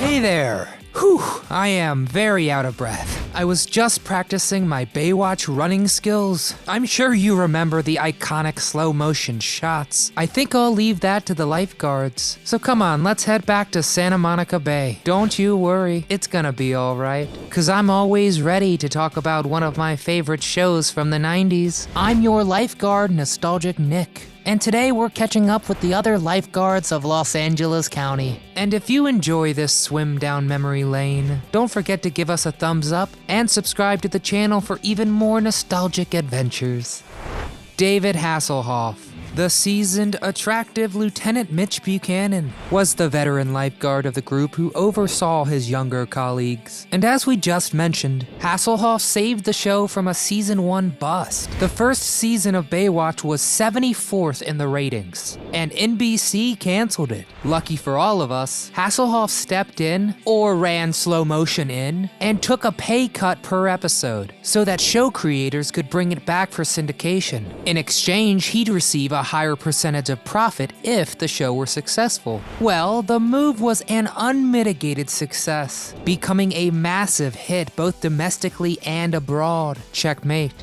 Hey there! Whew, I am very out of breath. I was just practicing my Baywatch running skills. I'm sure you remember the iconic slow motion shots. I think I'll leave that to the lifeguards. So come on, let's head back to Santa Monica Bay. Don't you worry, it's gonna be alright. Cause I'm always ready to talk about one of my favorite shows from the 90s. I'm your lifeguard, Nostalgic Nick. And today we're catching up with the other lifeguards of Los Angeles County. And if you enjoy this swim down memory lane, don't forget to give us a thumbs up and subscribe to the channel for even more nostalgic adventures. David Hasselhoff. The seasoned, attractive Lieutenant Mitch Buchanan was the veteran lifeguard of the group who oversaw his younger colleagues. And as we just mentioned, Hasselhoff saved the show from a season 1 bust. The first season of Baywatch was 74th in the ratings, and NBC canceled it. Lucky for all of us, Hasselhoff stepped in, or ran slow motion in, and took a pay cut per episode, so that show creators could bring it back for syndication. In exchange, he'd receive a higher percentage of profit if the show were successful. Well, the move was an unmitigated success, becoming a massive hit both domestically and abroad. Checkmate.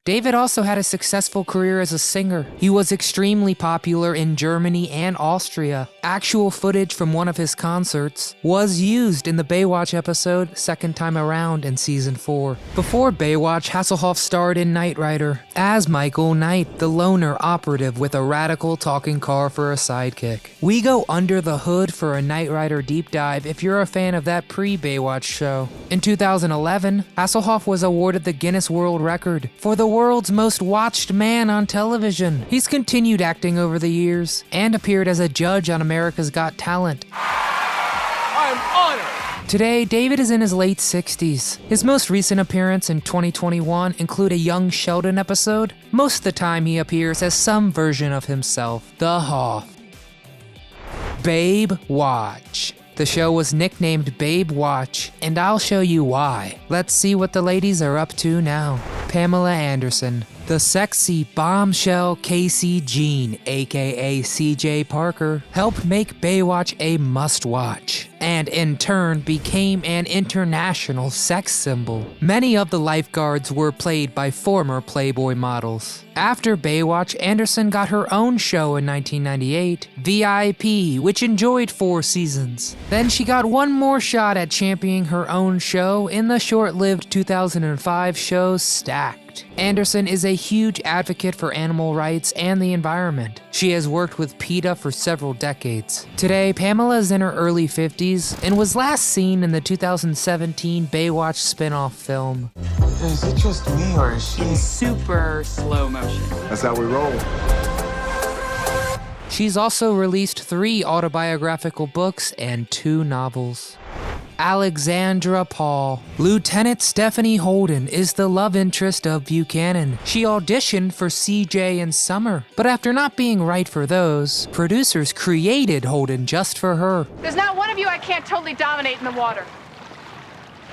David also had a successful career as a singer. He was extremely popular in Germany and Austria. Actual footage from one of his concerts was used in the Baywatch episode Second Time Around in season 4. Before Baywatch, Hasselhoff starred in Knight Rider as Michael Knight, the loner operative with a radical talking car for a sidekick. We go under the hood for a Knight Rider deep dive if you're a fan of that pre-Baywatch show. In 2011, Hasselhoff was awarded the Guinness World Record for the world's most watched man on television. He's continued acting over the years and appeared as a judge on America's Got Talent. I'm honored! Today, David is in his late 60s. His most recent appearance in 2021 include a Young Sheldon episode. Most of the time he appears as some version of himself, the Hoff. Baywatch. The show was nicknamed Baywatch, and I'll show you why. Let's see what the ladies are up to now. Pamela Anderson. The sexy bombshell Casey Jean, aka CJ Parker, helped make Baywatch a must-watch, and in turn became an international sex symbol. Many of the lifeguards were played by former Playboy models. After Baywatch, Anderson got her own show in 1998, VIP, which enjoyed 4 seasons. Then she got one more shot at championing her own show in the short-lived 2005 show Stacked. Anderson is a huge advocate for animal rights and the environment. She has worked with PETA for several decades. Today, Pamela is in her early 50s and was last seen in the 2017 Baywatch spin-off film. Is it just me or is she? In super slow motion. That's how we roll. She's also released 3 autobiographical books and 2 novels. Alexandra Paul. Lieutenant Stephanie Holden is the love interest of Buchanan. She auditioned for CJ and Summer, but after not being right for those, producers created Holden just for her. There's not one of you I can't totally dominate in the water.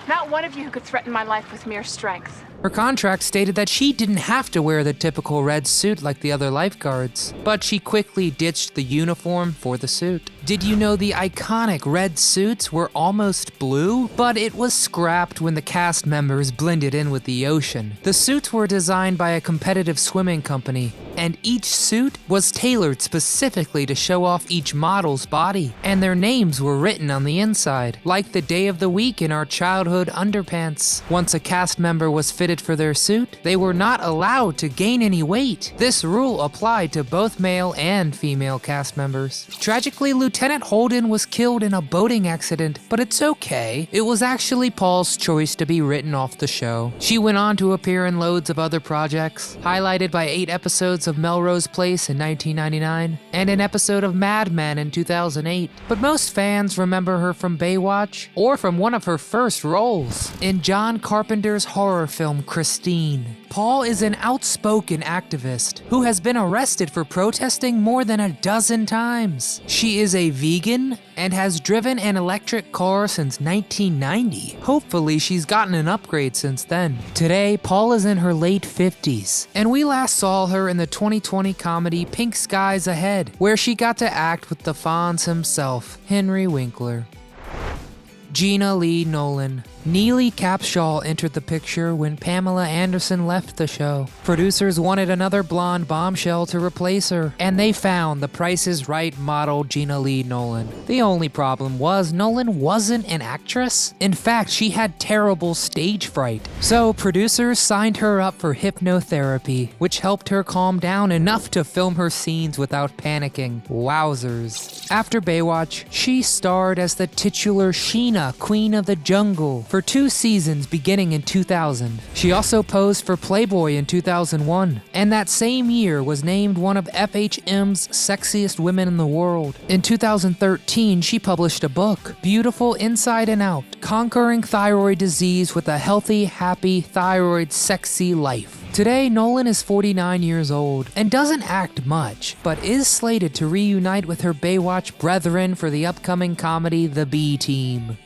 Not one of you who could threaten my life with mere strength. Her contract stated that she didn't have to wear the typical red suit like the other lifeguards, but she quickly ditched the uniform for the suit. Did you know the iconic red suits were almost blue? But it was scrapped when the cast members blended in with the ocean. The suits were designed by a competitive swimming company, and each suit was tailored specifically to show off each model's body, and their names were written on the inside, like the day of the week in our childhood underpants. Once a cast member was fitted for their suit, they were not allowed to gain any weight. This rule applied to both male and female cast members. Tragically, Lieutenant Holden was killed in a boating accident, but it's okay. It was actually Paul's choice to be written off the show. She went on to appear in loads of other projects, highlighted by 8 episodes of Melrose Place in 1999, and an episode of Mad Men in 2008. But most fans remember her from Baywatch, or from one of her first roles in John Carpenter's horror film Christine. Paul is an outspoken activist who has been arrested for protesting more than a dozen times. She is a vegan and has driven an electric car since 1990. Hopefully she's gotten an upgrade since then. Today, Paul is in her late 50s, and we last saw her in the 2020 comedy Pink Skies Ahead, where she got to act with the Fonz himself, Henry Winkler. Gina Lee Nolan. Neely Capshaw entered the picture when Pamela Anderson left the show. Producers wanted another blonde bombshell to replace her, and they found the Price is Right model Gina Lee Nolan. The only problem was Nolan wasn't an actress. In fact, she had terrible stage fright. So producers signed her up for hypnotherapy, which helped her calm down enough to film her scenes without panicking. Wowzers. After Baywatch, she starred as the titular Sheena, Queen of the Jungle, for 2 seasons beginning in 2000. She also posed for Playboy in 2001, and that same year was named one of FHM's sexiest women in the world. In 2013, she published a book, Beautiful Inside and Out, Conquering Thyroid Disease with a Healthy, Happy, Thyroid, Sexy Life. Today, Nolan is 49 years old and doesn't act much, but is slated to reunite with her Baywatch brethren for the upcoming comedy The B Team.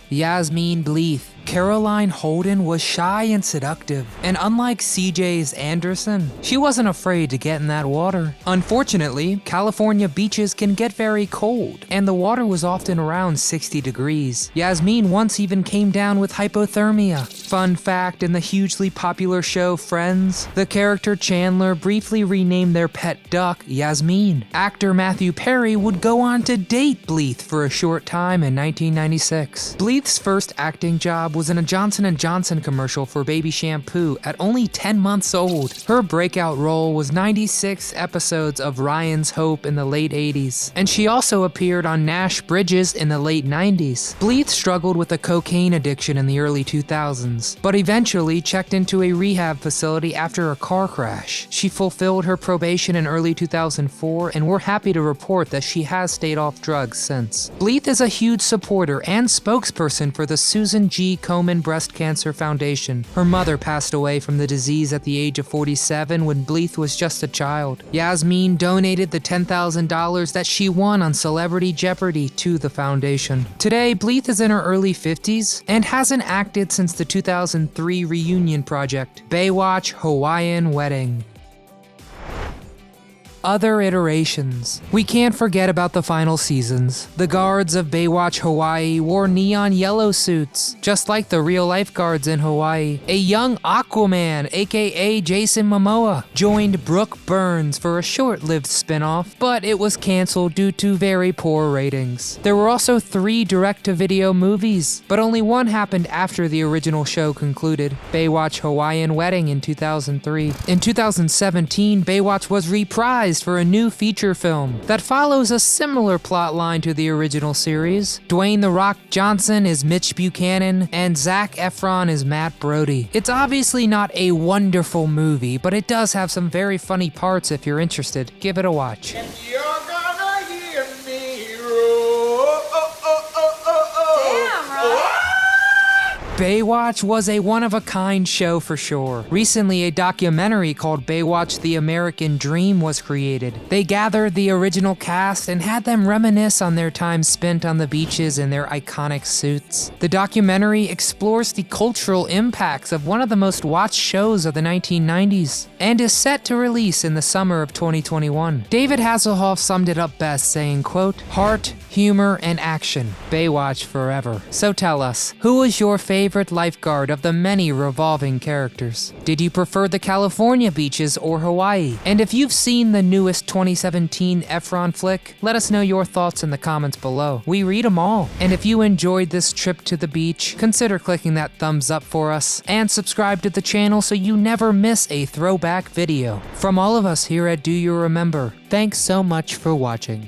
Yasmine Bleth. Caroline Holden was shy and seductive, and unlike CJ's Anderson, she wasn't afraid to get in that water. Unfortunately, California beaches can get very cold, and the water was often around 60 degrees. Yasmine once even came down with hypothermia. Fun fact, in the hugely popular show Friends, the character Chandler briefly renamed their pet duck Yasmine. Actor Matthew Perry would go on to date Bleth for a short time in 1996. Bleth's first acting job was in a Johnson & Johnson commercial for baby shampoo at only 10 months old. Her breakout role was 96 episodes of Ryan's Hope in the late 80s, and she also appeared on Nash Bridges in the late 90s. Bleth struggled with a cocaine addiction in the early 2000s, but eventually checked into a rehab facility after a car crash. She fulfilled her probation in early 2004, and we're happy to report that she has stayed off drugs since. Bleth is a huge supporter and spokesperson for the Susan G. Komen Breast Cancer Foundation. Her mother passed away from the disease at the age of 47 when Bleth was just a child. Yasmine donated the $10,000 that she won on Celebrity Jeopardy to the foundation. Today, Bleth is in her early 50s and hasn't acted since the 2003 reunion project, Baywatch Hawaiian Wedding. Other iterations. We can't forget about the final seasons. The guards of Baywatch Hawaii wore neon yellow suits, just like the real lifeguards in Hawaii. A young Aquaman, aka Jason Momoa, joined Brooke Burns for a short-lived spin-off, but it was canceled due to very poor ratings. There were also 3 direct-to-video movies, but only one happened after the original show concluded, Baywatch Hawaiian Wedding in 2003. In 2017, Baywatch was reprised for a new feature film that follows a similar plot line to the original series. Dwayne "The Rock" Johnson is Mitch Buchanan, and Zac Efron is Matt Brody. It's obviously not a wonderful movie, but it does have some very funny parts if you're interested. Give it a watch. And you're gonna hear me roar. Damn, right? Baywatch was a one-of-a-kind show for sure. Recently, a documentary called Baywatch: The American Dream was created. They gathered the original cast and had them reminisce on their time spent on the beaches in their iconic suits. The documentary explores the cultural impacts of one of the most watched shows of the 1990s and is set to release in the summer of 2021. David Hasselhoff summed it up best, saying, quote, "Heart, humor, and action. Baywatch forever." So tell us, who was your favorite lifeguard of the many revolving characters? Did you prefer the California beaches or Hawaii? And if you've seen the newest 2017 Efron flick, let us know your thoughts in the comments below. We read them all. And if you enjoyed this trip to the beach, consider clicking that thumbs up for us and subscribe to the channel so you never miss a throwback video. From all of us here at Do You Remember, thanks so much for watching.